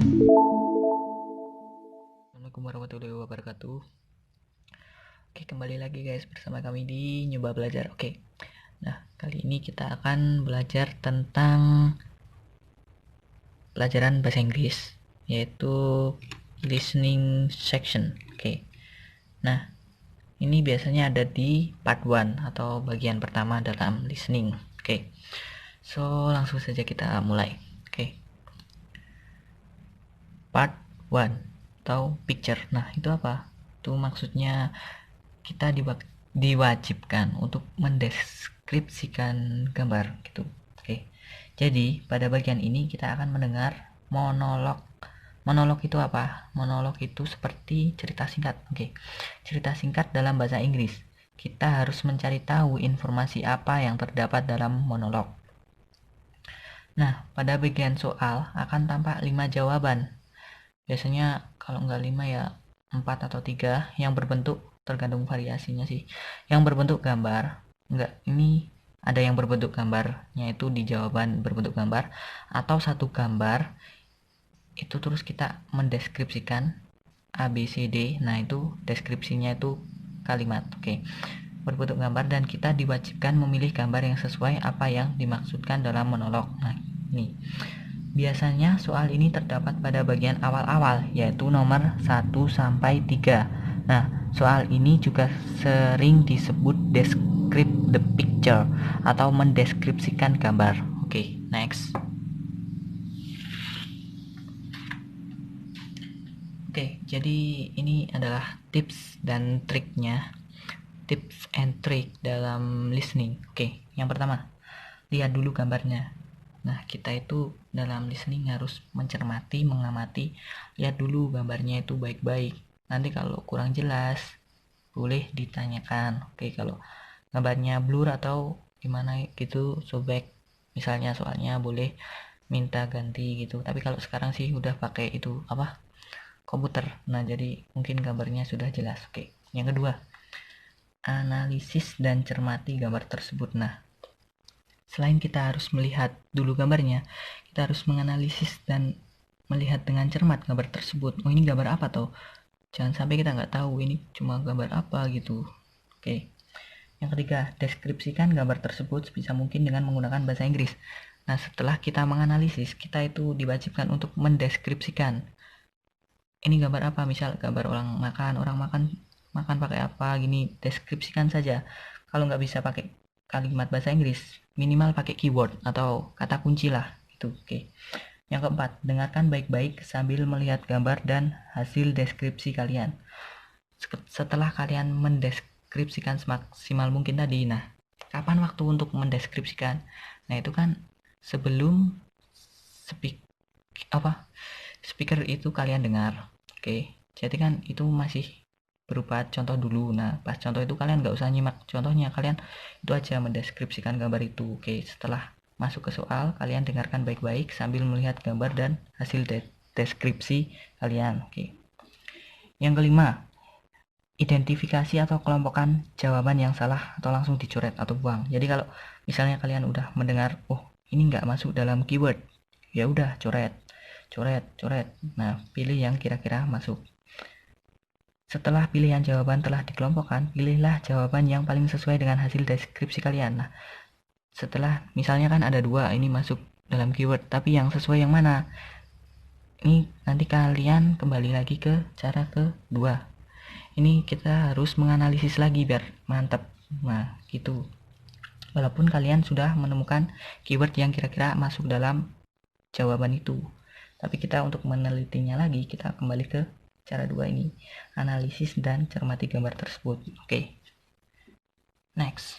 Assalamualaikum warahmatullahi wabarakatuh. Oke, kembali lagi guys bersama kami di Nyoba Belajar. Oke. Nah, kali ini kita akan belajar tentang pelajaran bahasa Inggris, yaitu listening section. Oke. Nah, ini biasanya ada di part 1 atau bagian pertama dalam listening. Oke. So, langsung saja kita mulai. Oke. Part 1 atau picture. Nah, itu apa? Itu maksudnya kita diwajibkan untuk mendeskripsikan gambar gitu. Oke. Jadi, pada bagian ini kita akan mendengar monolog. Monolog itu apa? Monolog itu seperti cerita singkat. Oke. Cerita singkat dalam bahasa Inggris. Kita harus mencari tahu informasi apa yang terdapat dalam monolog. Nah, pada bagian soal akan tampak 5 jawaban. Biasanya kalau nggak 5 ya 4 atau 3 yang berbentuk, tergantung variasinya sih, yang berbentuk gambar. Enggak, ini ada yang berbentuk gambarnya itu di jawaban berbentuk gambar, atau satu gambar itu terus kita mendeskripsikan A, B, C, D. Nah, itu deskripsinya itu kalimat. Oke. Berbentuk gambar, dan kita diwajibkan memilih gambar yang sesuai apa yang dimaksudkan dalam monolog. Nah, ini biasanya soal ini terdapat pada bagian awal-awal, yaitu nomor 1 sampai 3. Nah, soal ini juga sering disebut describe the picture atau mendeskripsikan gambar. Oke, next. Oke, jadi ini adalah tips dan triknya. Tips and trick dalam listening. Oke, yang pertama, lihat dulu gambarnya. Nah, kita itu dalam listening harus mencermati, mengamati, lihat dulu gambarnya itu baik-baik. Nanti kalau kurang jelas, boleh ditanyakan. Oke, kalau gambarnya blur atau gimana gitu, sobek, misalnya soalnya boleh minta ganti gitu. Tapi kalau sekarang sih udah pakai itu apa? Komputer. Nah, jadi mungkin gambarnya sudah jelas. Oke. Yang kedua, analisis dan cermati gambar tersebut. Nah, selain kita harus melihat dulu gambarnya, kita harus menganalisis dan melihat dengan cermat gambar tersebut. Oh, ini gambar apa toh? Jangan sampai kita nggak tahu ini cuma gambar apa gitu. Oke. Yang ketiga, deskripsikan gambar tersebut sebisa mungkin dengan menggunakan bahasa Inggris. Nah, setelah kita menganalisis, kita itu diwajibkan untuk mendeskripsikan. Ini gambar apa? Misal gambar orang makan pakai apa gini, deskripsikan saja. Kalau nggak bisa pakai kalimat bahasa Inggris, minimal pakai keyword atau kata kunci lah itu. Oke. Yang keempat, dengarkan baik-baik sambil melihat gambar dan hasil deskripsi kalian. Setelah kalian mendeskripsikan semaksimal mungkin tadi, nah, kapan waktu untuk mendeskripsikan? Nah, itu kan sebelum speak apa speaker itu kalian dengar. Oke, jadi kan itu masih berupa contoh dulu. Nah, pas contoh itu kalian nggak usah nyimak contohnya, kalian itu aja mendeskripsikan gambar itu. Oke, setelah masuk ke soal, kalian dengarkan baik-baik sambil melihat gambar dan hasil deskripsi kalian. Oke. Yang kelima, identifikasi atau kelompokkan jawaban yang salah atau langsung dicoret atau buang. Jadi kalau misalnya kalian udah mendengar, oh ini nggak masuk dalam keyword, ya udah coret, coret, coret. Nah, pilih yang kira-kira masuk. Setelah pilihan jawaban telah dikelompokkan, pilihlah jawaban yang paling sesuai dengan hasil deskripsi kalian. Nah, setelah misalnya kan ada dua, ini masuk dalam keyword, tapi yang sesuai yang mana? Ini nanti kalian kembali lagi ke cara kedua. Ini kita harus menganalisis lagi biar mantap. Nah, gitu. Walaupun kalian sudah menemukan keyword yang kira-kira masuk dalam jawaban itu, tapi kita untuk menelitinya lagi, kita kembali ke cara dua ini, analisis dan cermati gambar tersebut. Oke. Next.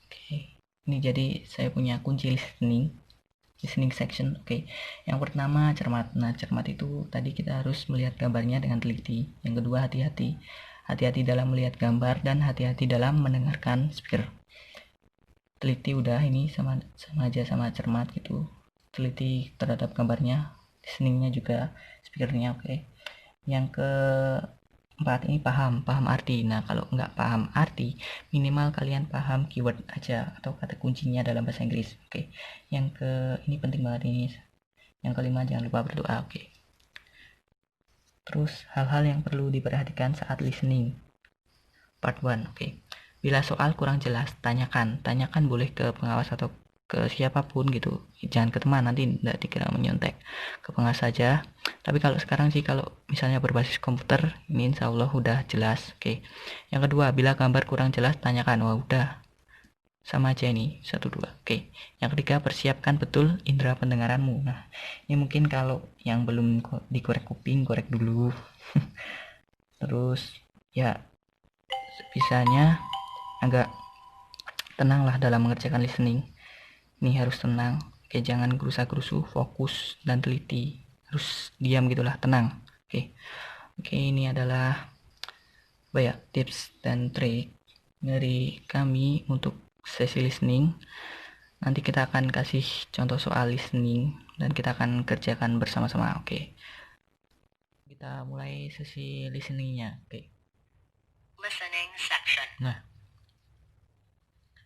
Oke. Ini jadi saya punya kunci listening section. Oke. Yang pertama cermat. Nah, cermat itu tadi kita harus melihat gambarnya dengan teliti. Yang kedua hati-hati. Hati-hati dalam melihat gambar dan hati-hati dalam mendengarkan speaker. Teliti udah, ini sama aja sama cermat gitu. Teliti terhadap gambarnya, listeningnya juga, speakernya. Oke. Yang keempat ini paham arti. Nah, kalau nggak paham arti, minimal kalian paham keyword aja atau kata kuncinya dalam bahasa Inggris. Oke. Yang ini penting banget ini. Yang kelima, jangan lupa berdoa. Oke. Terus hal-hal yang perlu diperhatikan saat listening. Part 1. Oke. Bila soal kurang jelas, tanyakan boleh ke pengawas atau ke siapapun gitu, jangan ke teman, nanti tidak dikira menyontek, ke pengawas saja. Tapi kalau sekarang sih, kalau misalnya berbasis komputer, ini insya Allah udah jelas. Oke. Yang kedua, bila gambar kurang jelas, tanyakan. Wah, udah sama aja ini, 1, 2. Oke. Yang ketiga, persiapkan betul indera pendengaranmu. Nah, ini mungkin kalau yang belum dikorek kuping, korek dulu. Terus ya, bisanya agak tenanglah dalam mengerjakan listening. Ini harus tenang. Oke, jangan gerusa-gerusu, fokus dan teliti. Harus diam gitulah, tenang. Oke, ini adalah tips dan trik dari kami untuk sesi listening. Nanti kita akan kasih contoh soal listening dan kita akan kerjakan bersama-sama. Oke. Kita mulai sesi listeningnya. Oke. Listening section. Nah,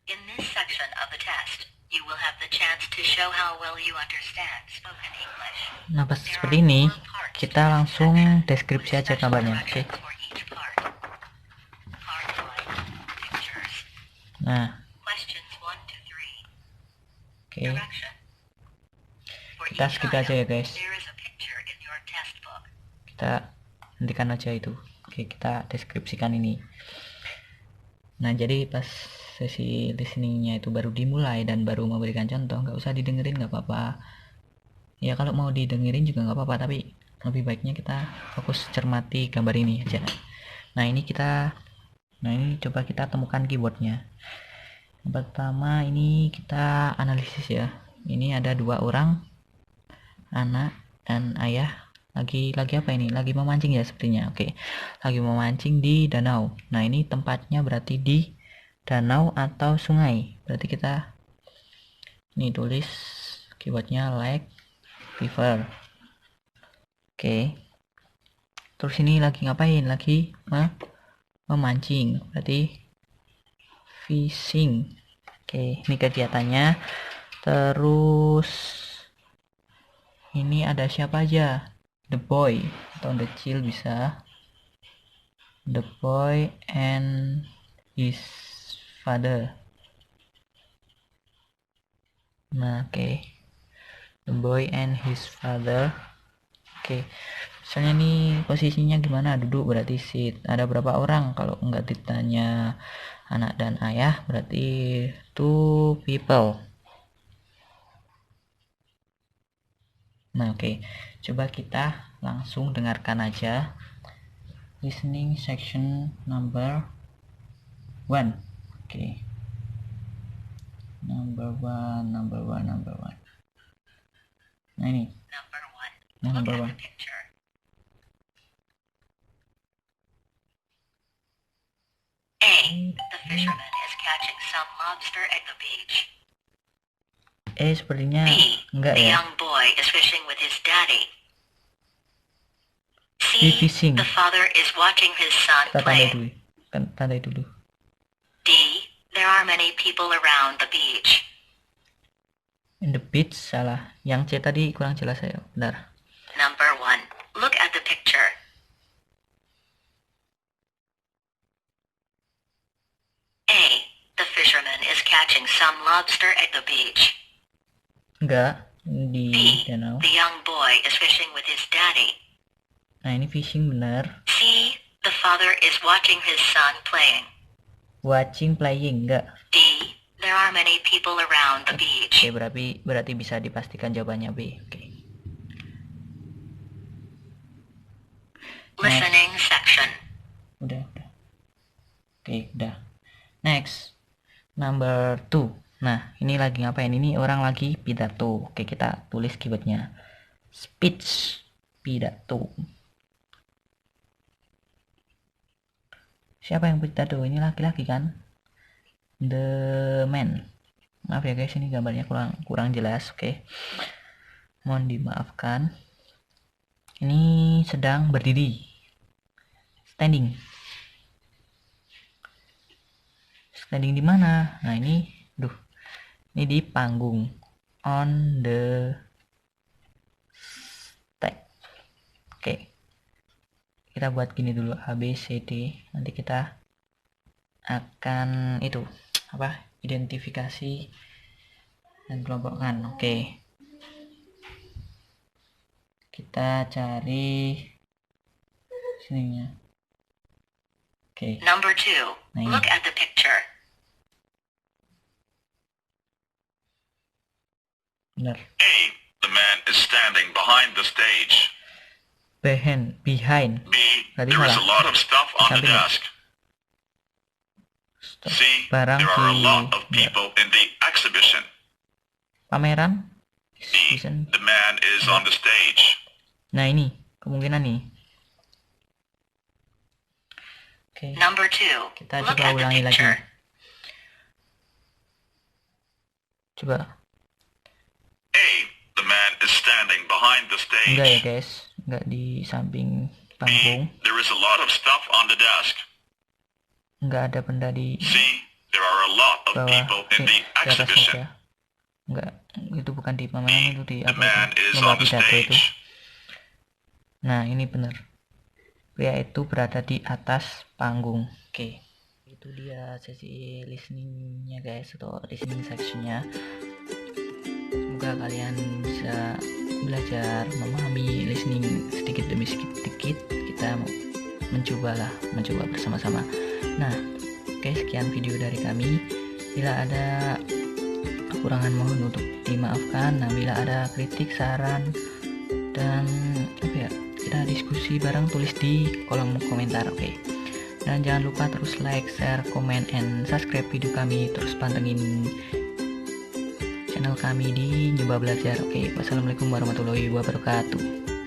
in this section of the test, you will have the chance to show how well you understand spoken English. Nah, pas seperti ini, kita langsung deskripsi aja gambarnya. Oke. Nah, oke. Kita skip aja ya guys. Kita hentikan aja itu. Oke, kita deskripsikan ini. Nah, jadi pas sesi listeningnya itu baru dimulai dan baru memberikan contoh, nggak usah didengerin, nggak apa-apa. Ya kalau mau didengerin juga nggak apa-apa, tapi lebih baiknya kita fokus cermati gambar ini aja. Nah ini coba kita temukan keywordnya. Yang pertama ini kita analisis ya. Ini ada 2 orang, anak dan ayah, lagi apa ini? Lagi memancing ya sepertinya. Oke. Lagi memancing di danau. Nah, ini tempatnya berarti di danau atau sungai. Berarti kita ini tulis keywordnya lake, river. Oke. Terus ini lagi ngapain? Lagi memancing. Berarti fishing. Oke, ini kegiatannya. Terus ini ada siapa aja? The boy atau the child bisa. The boy and his father. Nah, oke. The boy and his father. Oke. Misalnya nih posisinya gimana? Duduk berarti sit. Ada berapa orang? Kalau enggak ditanya anak dan ayah berarti 2 people. Nah, oke. Coba kita langsung dengarkan aja listening section number 1. Oke. Number one. Nah, ini. Number one. A. The fisherman is catching some lobster at the beach. Sepertinya B. enggak The ya. young boy is fishing with his daddy. He C. fishing. The father is watching his son Kita play. tandai dulu. D. There are many people around the beach. In the beach salah. Yang C tadi kurang jelas saya. Benar. Number 1. Look at the picture. A. The fisherman is catching some lobster at the beach. Enggak, di B. danau. The young boy is fishing with his daddy. Nah, ini fishing benar. C. The father is watching his son playing. Watching playing enggak. D. There are many people around the beach. Oke, berarti bisa dipastikan jawabannya B. Oke. Listening section. Udah. Oke, udah. Next. Number 2. Nah, ini lagi ngapain? Ini orang lagi pidato. Oke, kita tulis keywordnya. Speech. Pidato. Siapa yang pidato? Ini laki-laki kan? The man. Maaf ya guys, ini gambarnya kurang jelas. Oke. Mohon dimaafkan. Ini sedang berdiri. Standing. Standing di mana? Nah, ini di panggung. On the Oke, kita buat gini dulu, A B C D. Nanti kita akan itu identifikasi dan kelompokkan. Oke, kita cari sininya. Oke. Number 2. Nah, ini. Look at the picture. Benar. A. The man is standing behind the stage. Behind. B. Berarti There is salah. a lot of stuff on the Samping. desk. Stop. C. Barang There are a di lot of people in the exhibition. pameran. D. The man is on the stage. Nah, ini kemungkinan nih. Oke. Number 2. Kita Look coba at the ulangi lagi. picture. Coba. A. The man is standing behind the stage. Enggak ya, guys. Enggak di samping B. panggung. There is a lot of stuff on the desk. Enggak ada benda di C. There are a lot of bawah. people in the Di atas exhibition. meja. Enggak, itu bukan di pameran, itu di The apa man itu? is Lomba on the pidato itu. stage. Nah, ini benar. Pria itu berada di atas panggung. Oke. Itu dia sesi listeningnya, guys, atau listening sectionnya. Semoga kalian bisa belajar memahami listening sedikit demi sedikit. Kita mencoba bersama-sama. Nah, oke, sekian video dari kami. Bila ada kekurangan mohon untuk dimaafkan. Nah, bila ada kritik, saran, dan kita diskusi bareng, tulis di kolom komentar. Oke. Dan jangan lupa terus like, share, komen, and subscribe video kami. Terus pantengin channel kami di Nyoba Belajar. Oke, wassalamualaikum warahmatullahi wabarakatuh.